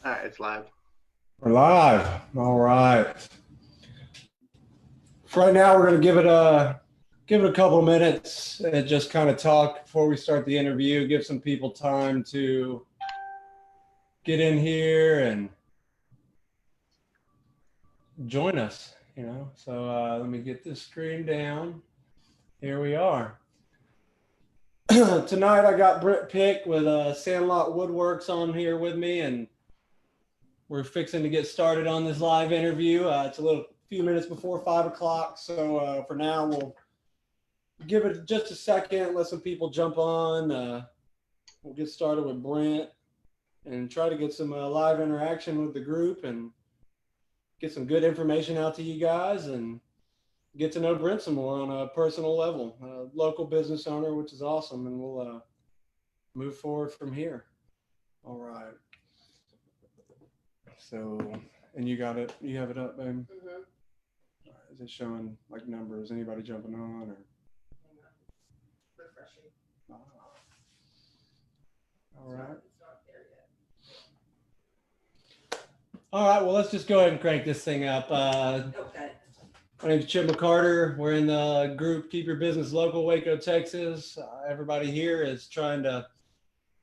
All right, it's live. We're live. All right. For right now, we're going to give it a couple of minutes and just kind of talk before we start the interview. Give some people time to get in here and join us. So let me get this screen down. Here we are. Tonight, I got Brent Pick with Sandlot Woodworks on here with me, and we're fixing to get started on this live interview. It's a few minutes before 5 o'clock. So for now, we'll give it just a second, let some people jump on. We'll get started with Brent and try to get some live interaction with the group and get some good information out to you guys and get to know Brent some more on a personal level. Local business owner, which is awesome, and we'll move forward from here. All right. So, and you got it. You have it up, babe. Mm-hmm. Is it showing like numbers? Anybody jumping on or? Refreshing. All right. It's not there yet. All right. Well, let's just go ahead and crank this thing up. Okay. My name's Chip McCarter. We're in the group Keep Your Business Local, Waco, Texas. Everybody here is trying to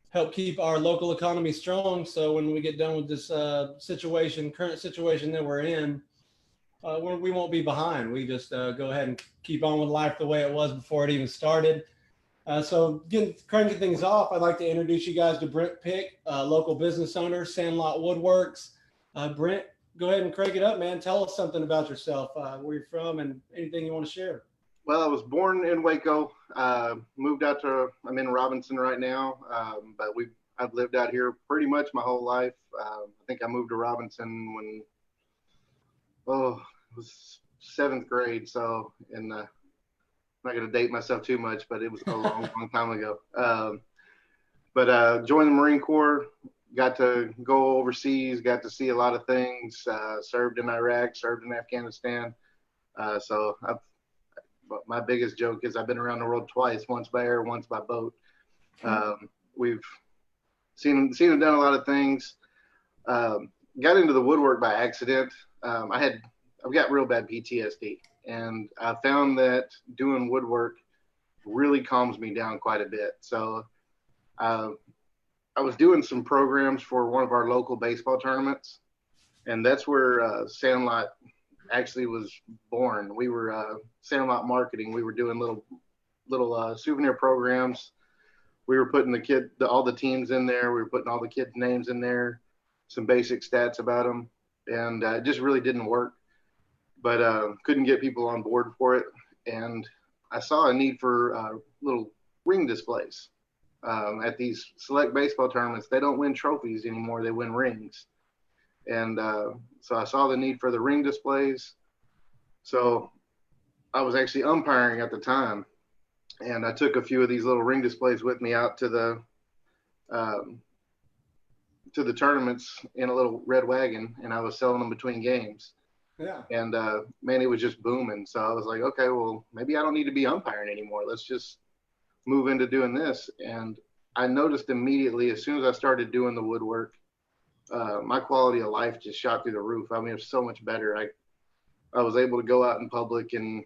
help keep our local economy strong. So when we get done with this current situation that we're in, we won't be behind. We just go ahead and keep on with life the way it was before it even started. So cranking things off, I'd like to introduce you guys to Brent Pick, local business owner, Sandlot Woodworks. Brent, go ahead and crank it up, man. Tell us something about yourself, where you're from, and anything you want to share. Well, I was born in Waco. Moved out I'm in Robinson right now, but I've lived out here pretty much my whole life. I think I moved to Robinson when it was 7th grade. So I'm not going to date myself too much, but it was a long time ago. But joined the Marine Corps. Got to go overseas, got to see a lot of things, served in Iraq, served in Afghanistan. My biggest joke is I've been around the world twice, once by air, once by boat. We've seen and done a lot of things. Got into the woodwork by accident. I've got real bad PTSD, and I found that doing woodwork really calms me down quite a bit. So I was doing some programs for one of our local baseball tournaments, and that's where Sandlot actually was born. We were Sandlot marketing. We were doing little souvenir programs. We were putting all the teams in there. We were putting all the kids' names in there, some basic stats about them, and it just really didn't work. But couldn't get people on board for it, and I saw a need for little ring displays. At these select baseball tournaments, they don't win trophies anymore. They win rings. And so I saw the need for the ring displays. So I was actually umpiring at the time. And I took a few of these little ring displays with me out to the tournaments in a little red wagon. And I was selling them between games. Yeah. And man, it was just booming. So I was like, okay, well, maybe I don't need to be umpiring anymore. Let's just move into doing this. And I noticed immediately, as soon as I started doing the woodwork, my quality of life just shot through the roof. I mean, it was so much better. I was able to go out in public and,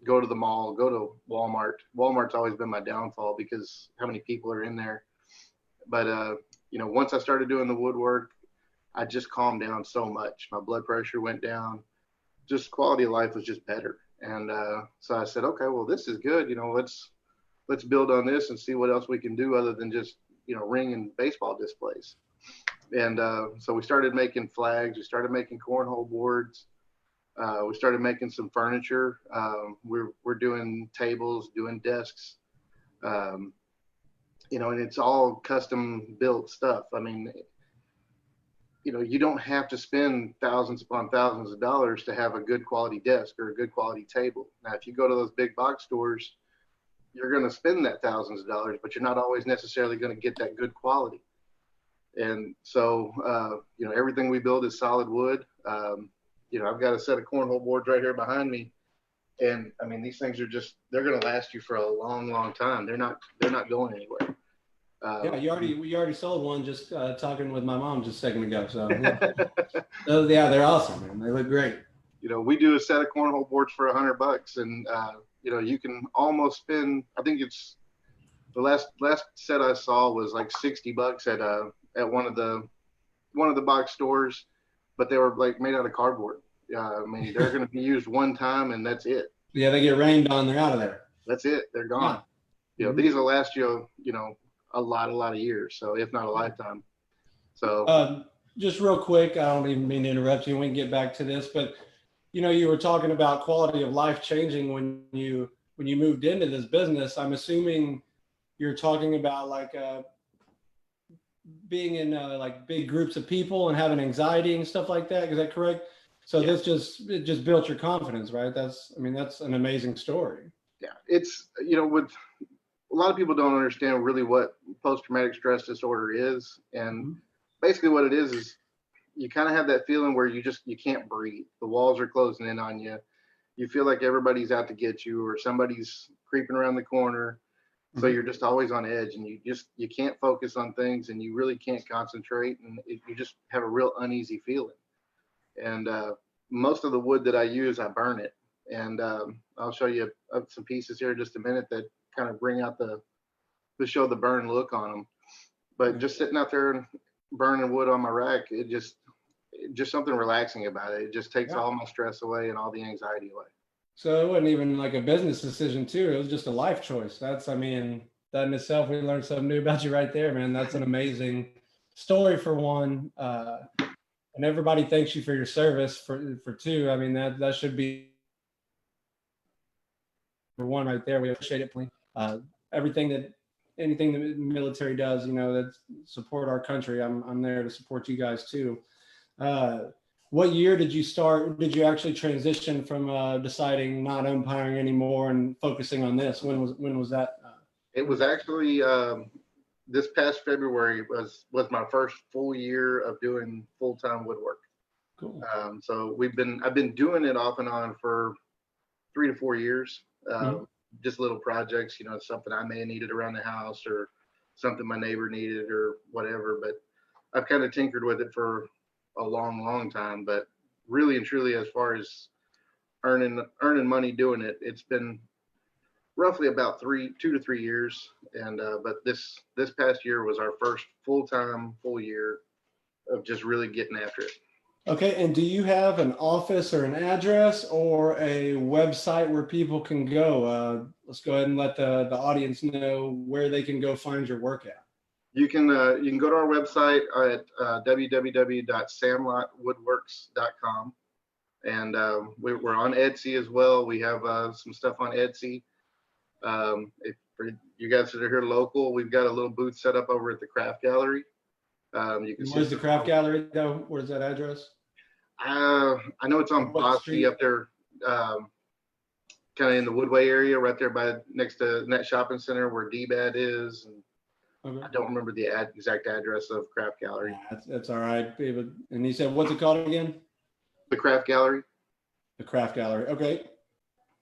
go to the mall, go to Walmart. Walmart's always been my downfall because how many people are in there. But, once I started doing the woodwork, I just calmed down so much. My blood pressure went down. Just quality of life was just better. And so I said, okay, well, this is good. Let's build on this and see what else we can do other than just, ring and baseball displays. And so we started making flags. We started making cornhole boards. We started making some furniture. We're doing tables, doing desks, and it's all custom built stuff. I mean, you don't have to spend thousands upon thousands of dollars to have a good quality desk or a good quality table. Now, if you go to those big box stores, you're going to spend that thousands of dollars, but you're not always necessarily going to get that good quality. And so, everything we build is solid wood. I've got a set of cornhole boards right here behind me. And I mean, these things they're going to last you for a long, long time. They're not going anywhere. Yeah, we already sold one just talking with my mom just a second ago. So yeah, yeah, they're awesome, man. They look great. We do a set of cornhole boards for $100, and you can almost spend. I think it's the last set I saw was like $60 at one of the box stores, but they were like made out of cardboard. I mean, they're going to be used one time, and that's it. Yeah, they get rained on, they're out of there. That's it. They're gone. Yeah. Mm-hmm. These will last you, a lot of years. So if not a lifetime. So just real quick, I don't even mean to interrupt you. We can get back to this, but you were talking about quality of life changing when you moved into this business. I'm assuming you're talking about like being in like big groups of people and having anxiety and stuff like that. Is that correct? So yeah. It just built your confidence, right? That's an amazing story. Yeah, it's with a lot of people don't understand really what post-traumatic stress disorder is, and basically what it is you kind of have that feeling where you can't breathe. The walls are closing in on you. You feel like everybody's out to get you, or somebody's creeping around the corner. So you're just always on edge, and you can't focus on things, and you really can't concentrate, and you just have a real uneasy feeling. And most of the wood that I use, I burn it. And I'll show you some pieces here in just a minute that kind of bring out to show the burn look on them. But just sitting out there and burning wood on my rack, it just something relaxing about it. It just takes all my stress away and all the anxiety away. So it wasn't even like a business decision too. It was just a life choice. That in itself, we learned something new about you right there, man. That's an amazing story for one. And everybody thanks you for your service for two. I mean, that should be for one right there. We appreciate it. Anything the military does, that support our country. I'm there to support you guys too. What year did you start? Did you actually transition from deciding not umpiring anymore and focusing on this? When was that? It was actually this past February was my first full year of doing full-time woodwork. Cool. So I've been doing it off and on for 3 to 4 years. Just little projects, something I may have needed around the house or something my neighbor needed or whatever. But I've kind of tinkered with it for a long time. But really and truly, as far as earning money doing it, it's been roughly about 2 to 3 years. And but this past year was our first full year of just really getting after it. Okay, and do you have an office or an address or a website where people can go? Let's go ahead and let the audience know where they can go find your work at. You can go to our website at www.sandlotwoodworks.com, and we're on Etsy as well. We have some stuff on Etsy. If for you guys that are here local, we've got a little booth set up over at the Craft Gallery. You can. Where's the Craft Gallery though? Where's that address? I know it's on Bosky up there, kind of in the Woodway area, right there next to Net Shopping Center where D-Bad is. And okay. I don't remember the exact address of Craft Gallery. Yeah, that's all right, David. And he said, what's it called again? The Craft Gallery. The Craft Gallery. Okay,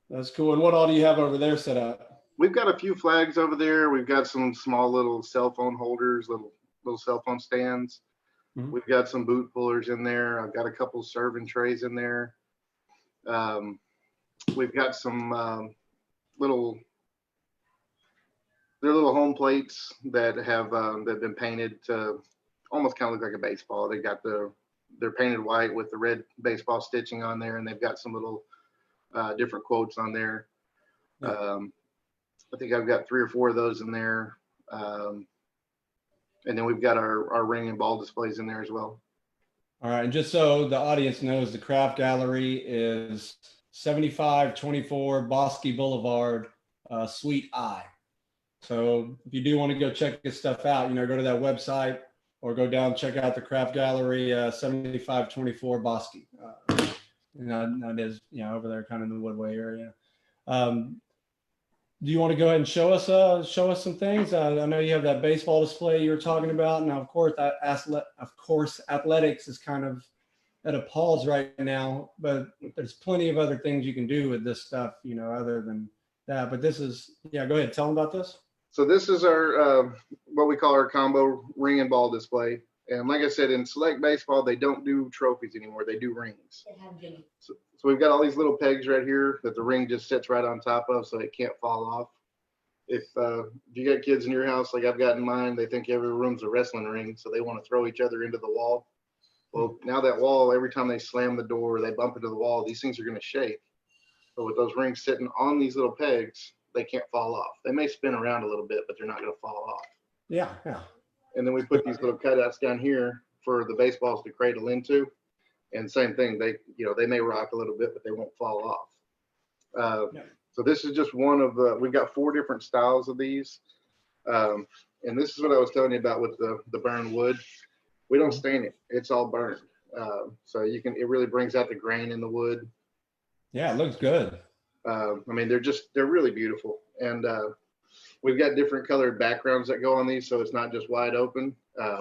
that's cool. And what all do you have over there set up? We've got a few flags over there. We've got some small little cell phone holders, little cell phone stands. We've got some boot pullers in there. I've got a couple serving trays in there. We've got some little home plates that have that been painted to almost kind of look like a baseball. They're painted white with the red baseball stitching on there, and they've got some little different quotes on there. I think I've got 3 or 4 of those in there. And then we've got our ring and ball displays in there as well. All right. And just so the audience knows, the Craft Gallery is 7524 Bosky Boulevard, Suite I. So if you do want to go check this stuff out, go to that website or go down, check out the Craft Gallery, 7524 Bosky. That is, over there kind of in the Woodway area. Do you want to go ahead and show us some things? I know you have that baseball display you were talking about. Now, of course, athletics is kind of at a pause right now, but there's plenty of other things you can do with this stuff, other than that. But this is, go ahead, tell them about this. So this is our what we call our combo ring and ball display. And like I said, in select baseball, they don't do trophies anymore. They do rings. So we've got all these little pegs right here that the ring just sits right on top of, so it can't fall off. If you got kids in your house, like I've got in mine, they think every room's a wrestling ring, so they want to throw each other into the wall. Well, now that wall, every time they slam the door or they bump into the wall, these things are going to shake. But with those rings sitting on these little pegs, they can't fall off. They may spin around a little bit, but they're not going to fall off. Yeah, yeah. And then we put these little cutouts down here for the baseballs to cradle into. And same thing, they may rock a little bit, but they won't fall off. Yeah. So this is just one of we've got 4 different styles of these. And this is what I was telling you about with the burned wood. We don't stain it. It's all burned. So it really brings out the grain in the wood. Yeah, it looks good. I mean, they're really beautiful. And we've got different colored backgrounds that go on these, so it's not just wide open.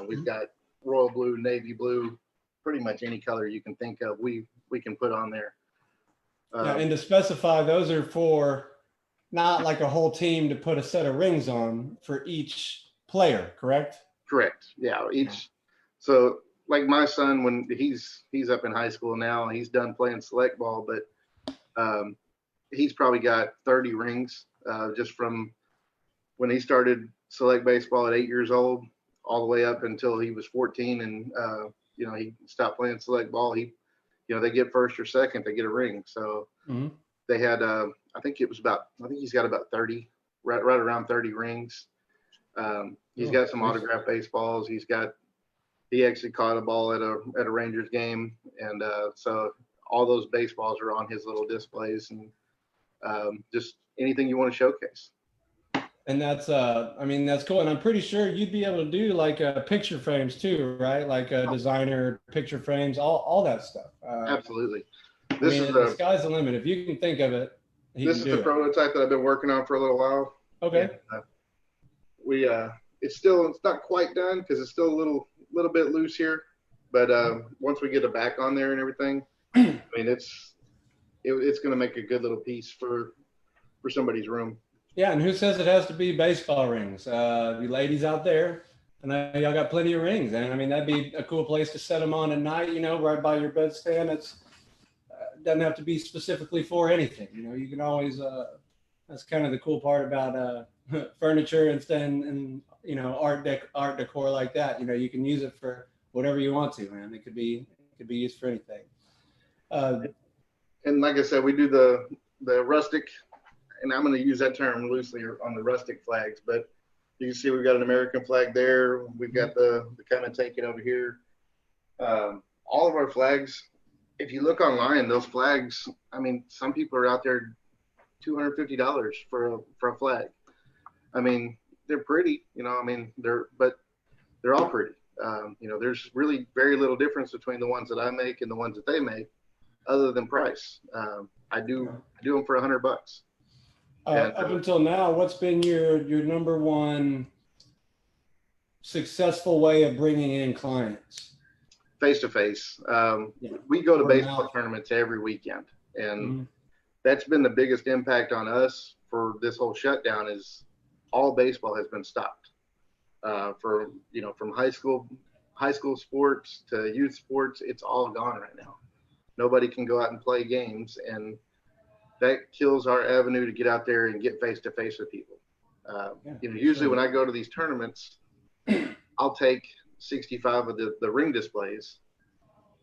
We've got royal blue, navy blue, pretty much any color you can think of, we can put on there. Yeah, and to specify, those are for not like a whole team to put a set of rings on, for each player, correct? Correct. Yeah, each. So like my son, when he's up in high school now, he's done playing select ball, but he's probably got 30 rings just from when he started select baseball at 8 years old all the way up until he was 14, and he stopped playing select ball. They get first or second, they get a ring. So they had I think he's got about 30, right around 30 rings. He's got some autographed baseballs. He actually caught a ball at a Rangers game, and so all those baseballs are on his little displays, and just anything you want to showcase. And that's cool. And I'm pretty sure you'd be able to do like picture frames too, right? Like designer picture frames, all that stuff. Absolutely. The sky's the limit. If you can think of it, this is the prototype that I've been working on for a little while. Okay. And, it's not quite done because it's still a little bit loose here, but once we get it back on there and everything, I mean it's going to make a good little piece for somebody's room. Yeah, and who says it has to be baseball rings? You ladies out there, and y'all got plenty of rings, and I mean that'd be a cool place to set them on at night. Right by your bedstand. It's doesn't have to be specifically for anything. You can always. That's kind of the cool part about furniture and art decor like that. You can use it for whatever you want to, man. It could be used for anything. And like I said, we do the rustic. And I'm going to use that term loosely on the rustic flags, but you can see we've got an American flag there. We've got the kind of take it over here. All of our flags, if you look online, those flags, I mean, some people are out there $250 for a flag. I mean, they're pretty, they're all pretty. There's really very little difference between the ones that I make and the ones that they make, other than price. I do them for $100. Up until now, what's been your number one successful way of bringing in clients? Face-to-face. We go to baseball tournaments every weekend, and that's been the biggest impact on us for this whole shutdown is all baseball has been stopped. From high school sports to youth sports, it's all gone right now. Nobody can go out and play games, and that kills our avenue to get out there and get face to face with people. Usually when I go to these tournaments, I'll take 65 of the ring displays.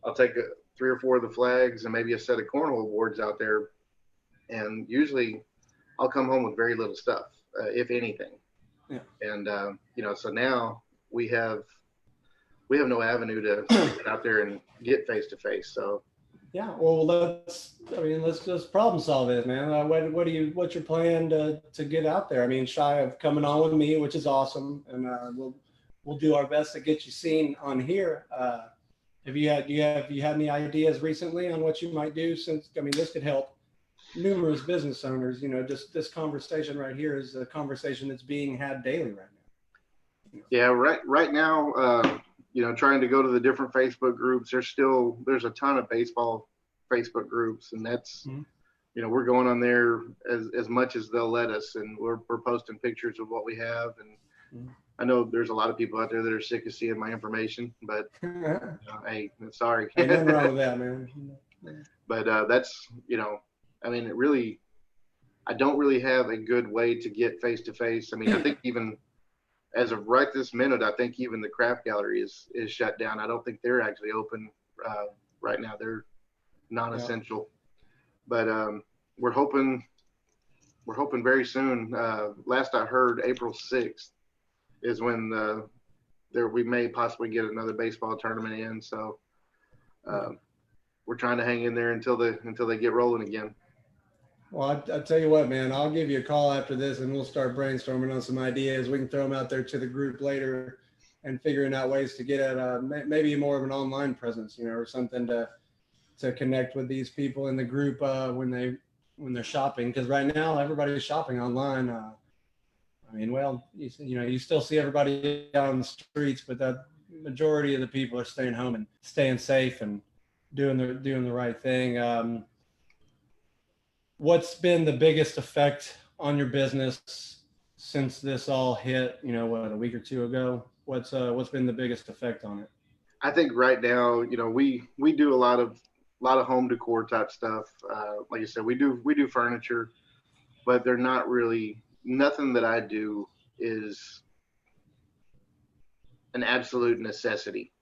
I'll take 3 or 4 of the flags and maybe a set of cornhole boards out there. And usually I'll come home with very little stuff, if anything. Yeah. And, so now we have no avenue to get out there and get face to face. So, yeah, well, let's just problem solve it, man. What's your plan to get out there? I mean, shy of coming on with me, which is awesome, and we'll do our best to get you seen on here. Have you had any ideas recently on what you might do? Since this could help numerous business owners. Just this conversation right here is a conversation that's being had daily right now. Yeah, right now. Trying to go to the different Facebook groups, there's a ton of baseball Facebook groups, and that's we're going on there as much as they'll let us, and we're posting pictures of what we have. And I know there's a lot of people out there that are sick of seeing my information, but hey, sorry. Ain't nothing wrong with that, man. But that's, I mean, I don't really have a good way to get face to face. I mean, I think even as of right this minute, I think even the craft gallery is shut down. I don't think they're actually open right now. They're non-essential. But we're hoping very soon. Last I heard, April 6th is when we may possibly get another baseball tournament in. So we're trying to hang in there until they get rolling again. Well, I tell you what, man, I'll give you a call after this, and we'll start brainstorming on some ideas. We can throw them out there to the group later, and figuring out ways to get at maybe more of an online presence, or something to connect with these people in the group when they're shopping. Because right now everybody's shopping online. I mean, well, you still see everybody out on the streets, but the majority of the people are staying home and staying safe and doing the right thing. What's been the biggest effect on your business since this all hit? A week or two ago. What's been the biggest effect on it? I think right now, we do a lot of home decor type stuff. Like I said, we do furniture, but they're not really, nothing that I do is an absolute necessity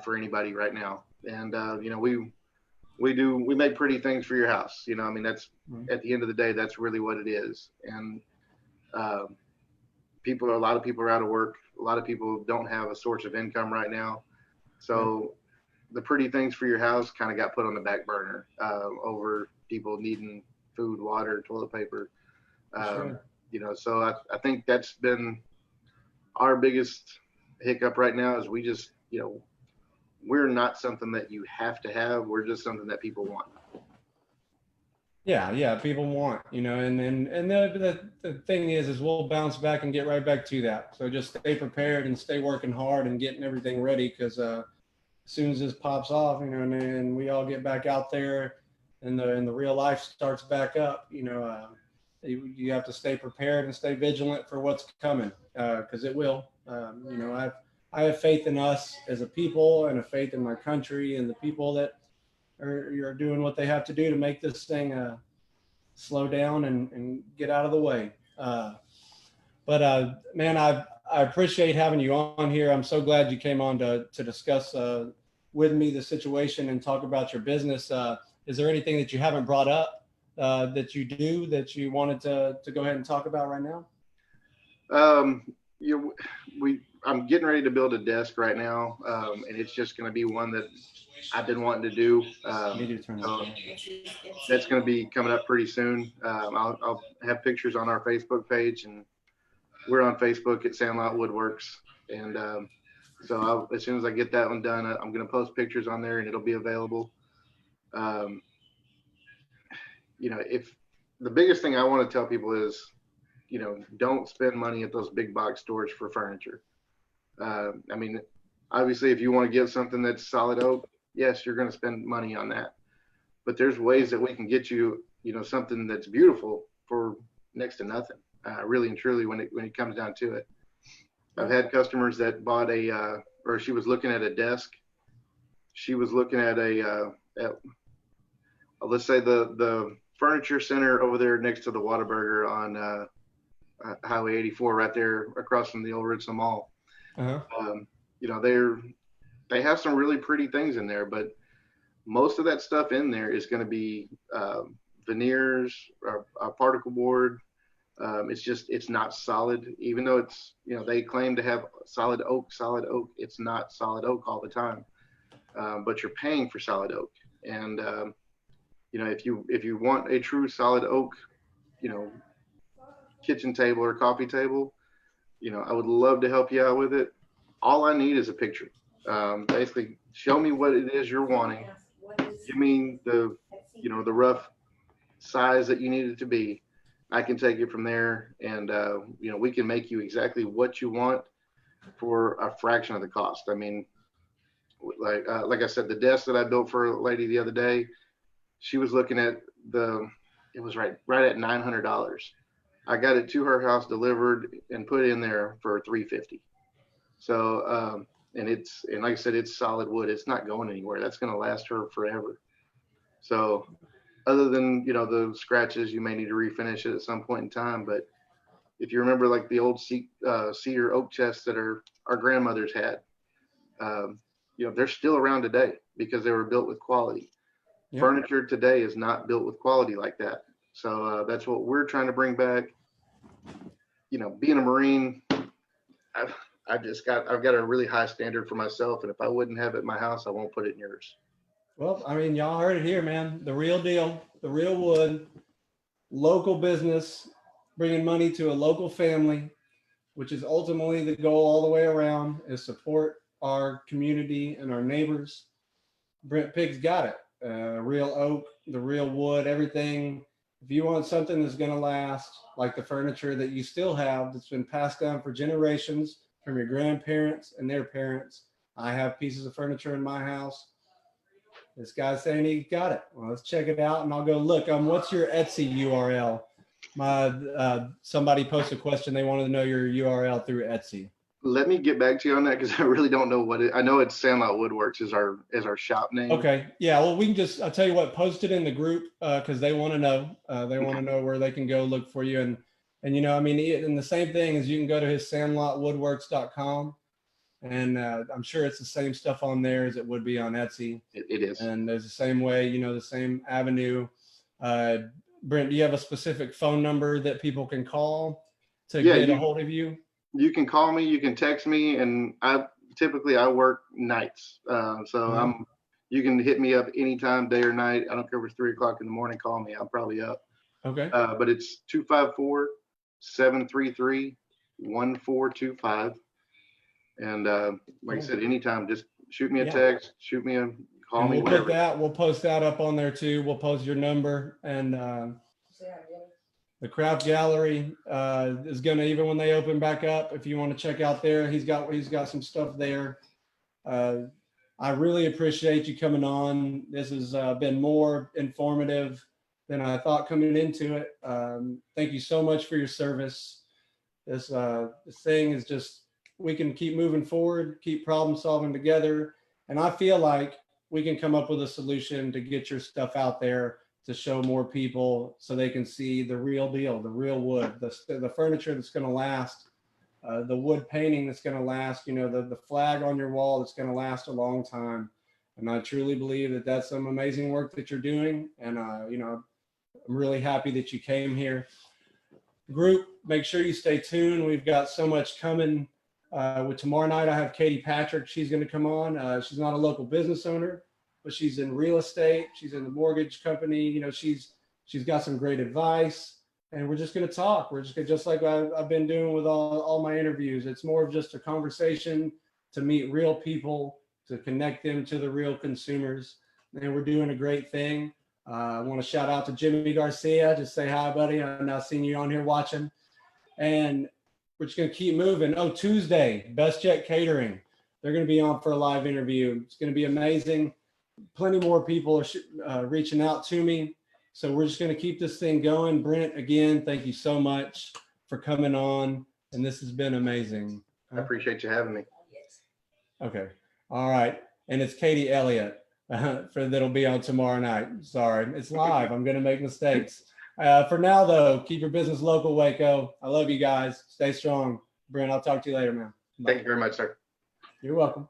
for anybody right now. And we make pretty things for your house. I mean, that's at the end of the day, that's really what it is. And a lot of people are out of work. A lot of people don't have a source of income right now. So the pretty things for your house kind of got put on the back burner over people needing food, water, toilet paper. So I think that's been our biggest hiccup right now is we just, we're not something that you have to have. We're just something that people want. Yeah, people want, and the thing is we'll bounce back and get right back to that. So just stay prepared and stay working hard and getting everything ready, because as soon as this pops off, and we all get back out there and the real life starts back up, you have to stay prepared and stay vigilant for what's coming, because it will. I have faith in us as a people, and a faith in my country and the people that are doing what they have to do to make this thing slow down and get out of the way. But man, I appreciate having you on here. I'm so glad you came on to discuss with me the situation and talk about your business. Is there anything that you haven't brought up that you wanted to go ahead and talk about right now? I'm getting ready to build a desk right now, and it's just going to be one that I've been wanting to do. That's going to be coming up pretty soon. I'll have pictures on our Facebook page, and we're on Facebook at Sandlot Woodworks. And so as soon as I get that one done, I'm going to post pictures on there, and it'll be available. If the biggest thing I want to tell people is, don't spend money at those big box stores for furniture. I mean, obviously, if you want to get something that's solid oak, yes, you're going to spend money on that. But there's ways that we can get you, something that's beautiful for next to nothing. Really and truly, when it comes down to it, I've had customers that bought or she was looking at a desk. She was looking at let's say the furniture center over there next to the Whataburger on Highway 84, right there across from the old Ritza Mall. Uh-huh. They have some really pretty things in there, but most of that stuff in there is going to be veneers or particle board. It's not solid, even though it's, they claim to have solid oak. It's not solid oak all the time, but you're paying for solid oak. And, if you want a true solid oak, kitchen table or coffee table, I would love to help you out with it. All I need is a picture. Basically, show me what it is you're wanting. Give me the rough size that you need it to be. I can take it from there, and we can make you exactly what you want for a fraction of the cost. I mean, like I said, the desk that I built for a lady the other day, she was looking at the it was right at $900. I got it to her house delivered and put in there for $350. So and like I said, it's solid wood. It's not going anywhere. That's going to last her forever. So other than the scratches, you may need to refinish it at some point in time. But if you remember, like the old cedar oak chests that our grandmothers had, they're still around today because they were built with quality. Yep. Furniture today is not built with quality like that. So that's what we're trying to bring back. Being a Marine, I've got a really high standard for myself, and if I wouldn't have it in my house, I won't put it in yours. Well, I mean, y'all heard it here, man. The real deal, the real wood, local business, bringing money to a local family, which is ultimately the goal all the way around, is support our community and our neighbors. Brent Pig's got it. Real oak, the real wood, everything. If you want something that's going to last, like the furniture that you still have that's been passed down for generations from your grandparents and their parents. I have pieces of furniture in my house. This guy's saying he got it. Well, let's check it out, and I'll go look. What's your Etsy URL? Somebody posted a question. They wanted to know your URL through Etsy. Let me get back to you on that because I really don't know what it. I know it's Sandlot Woodworks is our shop name. Okay, yeah. Well, we can I'll tell you what. Post it in the group because they want to know. They want to know where they can go look for you, and and the same thing is you can go to his sandlotwoodworks.com, and I'm sure it's the same stuff on there as it would be on Etsy. It is, and there's the same way, the same avenue. Brent, do you have a specific phone number that people can call to get a hold of you? You can call me, you can text me, and I work nights. You can hit me up anytime, day or night. I don't care if it's 3:00 in the morning, call me. I'm probably up. Okay. But it's 254-733-1425. And like I said, anytime, just shoot me a text, call me. We'll post that up on there too. We'll post your number, and the craft gallery is gonna, even when they open back up, if you want to check out there, he's got some stuff there. I really appreciate you coming on. This has been more informative than I thought coming into it. Thank you so much for your service. This thing is just, we can keep moving forward, keep problem solving together. And I feel like we can come up with a solution to get your stuff out there to show more people so they can see the real deal, the real wood, the furniture that's going to last, the wood painting that's going to last, the flag on your wall that's going to last a long time. And I truly believe that that's some amazing work that you're doing. And, I'm really happy that you came here. Group, make sure you stay tuned. We've got so much coming. With tomorrow night, I have Katie Patrick. She's going to come on. She's not a local business owner, but she's in real estate. She's in the mortgage company. She's got some great advice, and we're just going to talk. We're just like I've been doing with all my interviews. It's more of just a conversation to meet real people, to connect them to the real consumers. And we're doing a great thing. I want to shout out to Jimmy Garcia. Just say hi, buddy. I've now seen you on here watching. And we're just going to keep moving. Oh, Tuesday, Best Jet Catering. They're going to be on for a live interview. It's going to be amazing. Plenty more people are reaching out to me. So we're just going to keep this thing going. Brent, again, thank you so much for coming on. And this has been amazing. I appreciate you having me. Okay. All right. And it's Katie Elliott that'll be on tomorrow night. Sorry, it's live. I'm going to make mistakes. For now, though, keep your business local, Waco. I love you guys. Stay strong. Brent, I'll talk to you later, man. Bye. Thank you very much, sir. You're welcome.